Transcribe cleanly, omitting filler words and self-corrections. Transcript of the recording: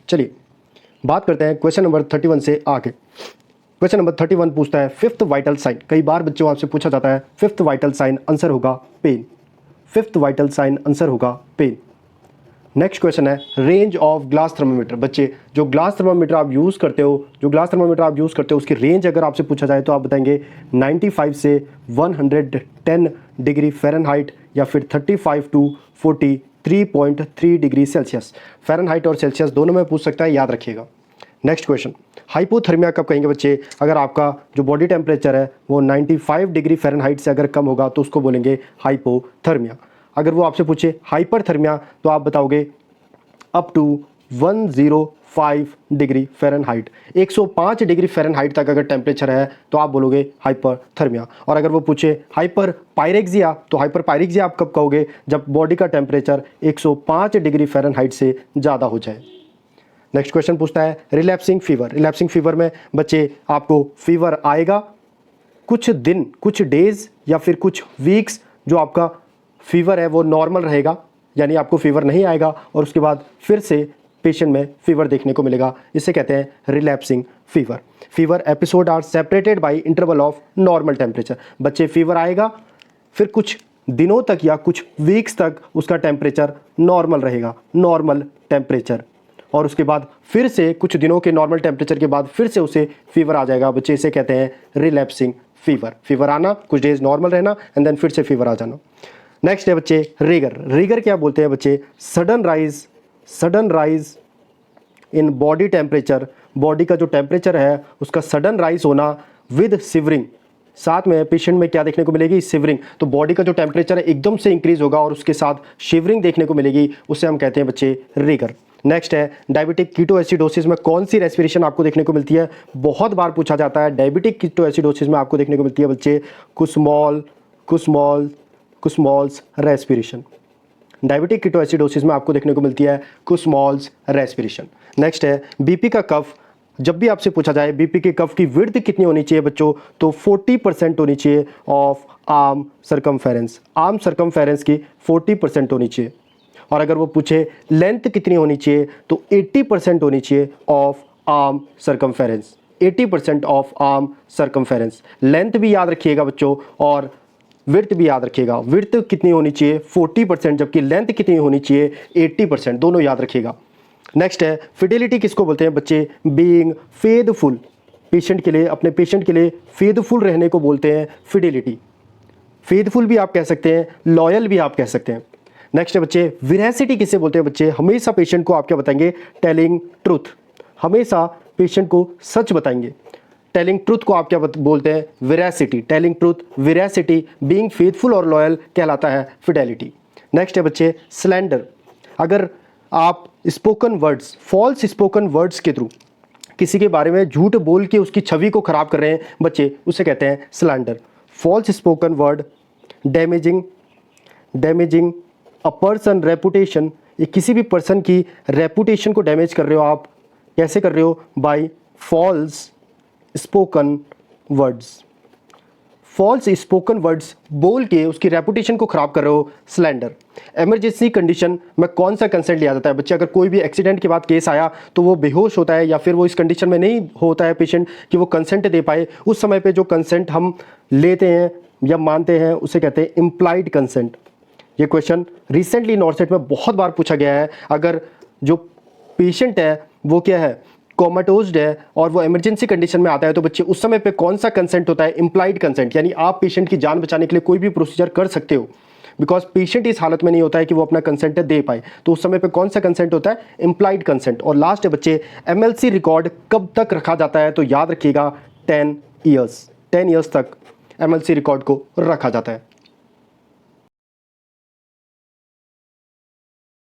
चलिए बात करते हैं क्वेश्चन नंबर 31 से आगे। क्वेश्चन नंबर 31 पूछता है फिफ्थ वाइटल साइन। कई बार बच्चों आपसे पूछा जाता है फिफ्थ वाइटल साइन, आंसर होगा pain. Fifth vital sign answer होगा पेन। नेक्स्ट क्वेश्चन है रेंज ऑफ ग्लास थर्मामीटर। बच्चे जो ग्लास थर्मामीटर आप यूज़ करते हो उसकी रेंज अगर आपसे पूछा जाए तो आप बताएंगे 95 से 110 डिग्री फ़ारेनहाइट या फिर 35 टू 43.3 डिग्री सेल्सियस। फ़ारेनहाइट और सेल्सियस दोनों में पूछ सकता है, याद रखिएगा। नेक्स्ट क्वेश्चन हाइपोथर्मिया कब कहेंगे बच्चे? अगर आपका जो बॉडी टेम्परेचर है वो 95 डिग्री फ़ारेनहाइट से अगर कम होगा तो उसको बोलेंगे हाइपोथर्मिया। अगर वो आपसे पूछे हाइपरथर्मिया तो आप बताओगे up to 105 degree Fahrenheit. 105 degree Fahrenheit तक अगर टेम्परेचर है तो आप बोलोगे हाइपरथर्मिया। और अगर वो पूछे हाइपर पायरेक्सिया तो हाइपर पायरेक्सिया आप कब कहोगे? जब बॉडी का टेम्परेचर 105 डिग्री फ़ारेनहाइट से ज़्यादा हो जाए। नेक्स्ट क्वेश्चन पूछता है रिलैप्सिंग फीवर। रिलैप्सिंग फीवर में बच्चे आपको फीवर आएगा कुछ दिन, कुछ डेज या फिर कुछ वीक्स, जो आपका फीवर है वो नॉर्मल रहेगा, यानी आपको फीवर नहीं आएगा और उसके बाद फिर से पेशेंट में फीवर देखने को मिलेगा। इसे कहते हैं relapsing fever. Fever episode are separated by interval of normal temperature. बच्चे फीवर आएगा फिर कुछ दिनों तक या कुछ वीक्स तक उसका टेम्परेचर नॉर्मल रहेगा, नॉर्मल टेम्परेचर, और उसके बाद फिर से कुछ दिनों के नॉर्मल टेम्परेचर के बाद फिर से उसे फीवर आ जाएगा। बच्चे इसे कहते हैं रिलैप्सिंग फीवर। फीवर आना, कुछ डेज नॉर्मल रहना एंड देन फिर से फीवर आ जाना। नेक्स्ट है बच्चे रिगर। रिगर क्या बोलते हैं बच्चे? Sudden rise in body temperature. Body का जो टेम्परेचर है उसका सडन राइज होना विद शिवरिंग। साथ में पेशेंट में क्या देखने को मिलेगी? शिवरिंग। तो बॉडी का जो टेम्परेचर है एकदम से इंक्रीज होगा और उसके साथ शिवरिंग देखने को मिलेगी, उसे हम कहते हैं बच्चे रिगर। नेक्स्ट है डायबिटिक कीटोएसिडोसिस में कौन सी रेस्पिरेशन आपको देखने को मिलती है? बहुत बार पूछा जाता है। डायबिटिक कीटोएसिडोसिस में आपको देखने को मिलती है बच्चे कुसमॉल्स रेस्पिरेशन। डायबिटिक कीटोएसिडोसिस में आपको देखने को मिलती है कुसमॉल्स रेस्पिरेशन। नेक्स्ट है बीपी का कफ। जब भी आपसे पूछा जाए बीपी के कफ की विड्थ कितनी होनी चाहिए बच्चों, तो 40% होनी चाहिए of arm circumference. Arm circumference की 40% होनी चाहिए। और अगर वो पूछे लेंथ कितनी होनी चाहिए तो 80% होनी चाहिए of arm circumference. 80% of arm circumference. Length भी याद रखिएगा बच्चों और विड्थ भी याद रखिएगा। विड्थ कितनी होनी चाहिए? 40%, जबकि लेंथ कितनी होनी चाहिए? 80%। दोनों याद रखिएगा। नेक्स्ट है फिडेलिटी किसको बोलते हैं बच्चे? Being faithful. पेशेंट के लिए, अपने पेशेंट के लिए फेथफुल रहने को बोलते हैं फिडेलिटी। फेथफुल भी आप कह सकते हैं, लॉयल भी आप कह सकते हैं। नेक्स्ट है बच्चे वेरासिटी किसे बोलते हैं बच्चे? हमेशा पेशेंट को आप क्या बताएंगे? Telling truth. हमेशा पेशेंट को सच बताएंगे। टेलिंग ट्रूथ को आप क्या बोलते हैं? Veracity. Telling truth, veracity, being faithful और लॉयल कहलाता है फिडेलिटी। नेक्स्ट है बच्चे स्लैंडर। अगर आप spoken words, false spoken words के थ्रू किसी के बारे में झूठ बोल के उसकी छवि को खराब कर रहे हैं बच्चे, उसे कहते हैं slander. False spoken word damaging a person reputation. ये किसी भी पर्सन की रेपुटेशन को डैमेज कर रहे हो आप। कैसे कर रहे हो? By false spoken words. False spoken words बोल के उसकी रेपुटेशन को खराब कर रहे हो, स्लैंडर। इमरजेंसी कंडीशन में कौन सा कंसेंट लिया जाता है बच्चे? अगर कोई भी एक्सीडेंट के बाद केस आया तो वो बेहोश होता है या फिर वो इस कंडीशन में नहीं होता है पेशेंट कि वो कंसेंट दे पाए, उस समय पे जो कंसेंट हम लेते हैं या मानते हैं उसे कहते हैं इम्प्लाइड कंसेंट। ये क्वेश्चन रिसेंटली नॉर्सेट में बहुत बार पूछा गया है। अगर जो पेशेंट है वो क्या है? कोमाटोज्ड है और वो इमरजेंसी कंडीशन में आता है तो बच्चे उस समय पे कौन सा कंसेंट होता है? Implied consent. यानी आप पेशेंट की जान बचाने के लिए कोई भी प्रोसीजर कर सकते हो, बिकॉज पेशेंट इस हालत में नहीं होता है कि वो अपना कंसेंट दे पाए, तो उस समय पे कौन सा कंसेंट होता है? Implied consent. और लास्ट है बच्चे एमएलसी रिकॉर्ड कब तक रखा जाता है? तो याद रखिएगा 10 ईयर्स। 10 ईयर्स तक एमएलसी रिकॉर्ड को रखा जाता है।